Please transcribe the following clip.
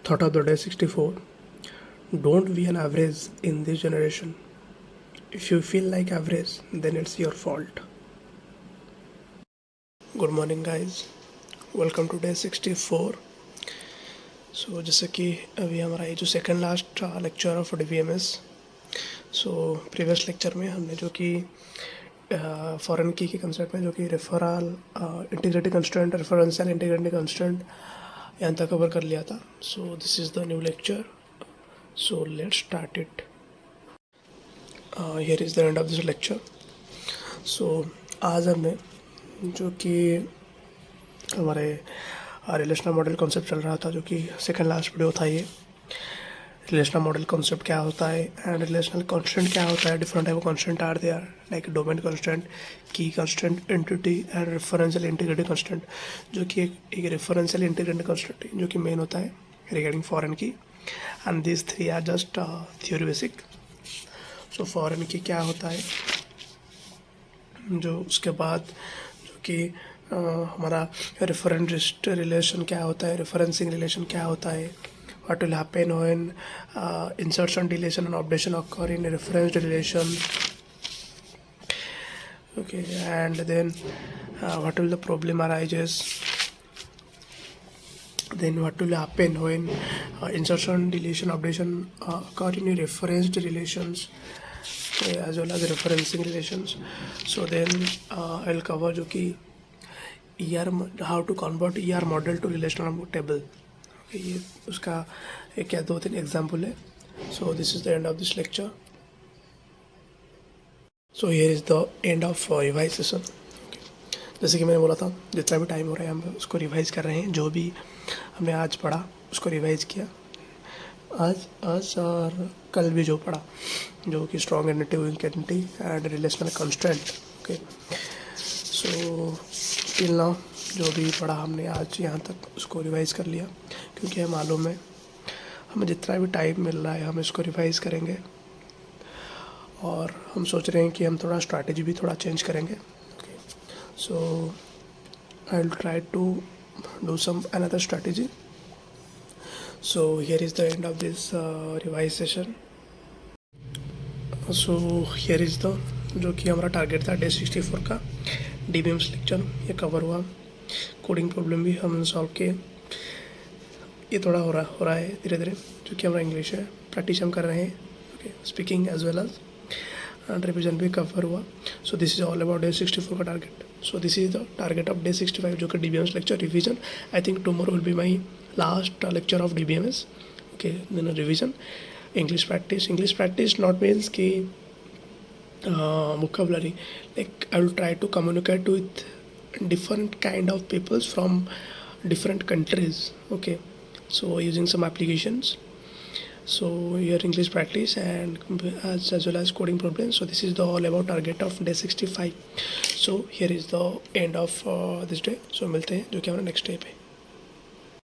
Thought of the day 64. Don't be an average in this generation. If you feel like average, then it's your fault. Good morning, guys. Welcome to day 64. सो जैसे कि अभी हमारा ये जो second last lecture of DBMS. So previous lecture में हमने जो कि फॉरेन की के कंसेप्ट में जो कि referral integrity constant referential integrity constant यहाँ तक कवर कर लिया था. So this is the new lecture. So let's start it. Here is the end of this lecture. So आज हमने जो कि हमारे रिलेशनल मॉडल कॉन्सेप्ट चल रहा था, जो कि सेकंड लास्ट वीडियो था. ये रिलेशनल मॉडल कॉन्सेप्ट क्या होता है एंड रिलेशनल कांस्टेंट क्या होता है. Different type of constant are there like domain constant, key constant, entity and referential integrity constant, जो कि एक रेफरेंशियल इंटीग्रिटी कांस्टेंट है जो कि मेन होता है regarding foreign key. And this three are just theory basic. So foreign key क्या होता है, जो उसके बाद जो कि हमारा रेफरेंस रिलेशन क्या होता है, रेफरेंसिंग रिलेशन क्या होता है, what will happen when insertion, deletion and updation occur in a referenced relation. Okay, and then what will the problem arises, then what will happen when insertion, deletion, updation occur in a referenced relations, okay, as well as referencing relations. So then I'll cover जो कि how to convert ER model to relational table. ये उसका एक या दो तीन example है. सो this is the end of this lecture. So here is the end of revise session. जैसे कि मैंने बोला था, जितना भी टाइम हो रहा है हम उसको रिवाइज कर रहे हैं. जो भी हमने आज पढ़ा उसको रिवाइज किया, आज और कल भी जो पढ़ा, जो कि strong entity, weak entity and relational constant. Okay, so till now जो भी पढ़ा हमने आज यहाँ तक उसको रिवाइज़ कर लिया, क्योंकि हमें मालूम है हमें जितना भी टाइम मिल रहा है हम इसको रिवाइज़ करेंगे. और हम सोच रहे हैं कि हम थोड़ा स्ट्रैटेजी भी थोड़ा चेंज करेंगे. So I will try to do some another strategy. So here is the end of this revise session. So here is the जो कि हमारा टारगेट था डे 64 का DBMS लेक्चर, ये कवर हुआ. कोडिंग प्रॉब्लम भी हमने सॉल्व किए. ये थोड़ा हो रहा है धीरे धीरे, जो कि हमारा इंग्लिश है प्रैक्टिस हम कर रहे हैं. Okay, speaking as well as and revision भी कवर हुआ. So this is all about day 64 का target. So this is the target of day 65, जो कि DBMS lecture revision. I think tomorrow will be my last lecture of DBMS. Okay, then revision. English practice not means कि vocabulary, like I will try to communicate with different kind of peoples from different countries. Okay, so using some applications. So your English practice and as well as coding problems. So this is the all about target of day 65. So here is the end of this day. So मिलते हैं जो कि हमारा next day पे.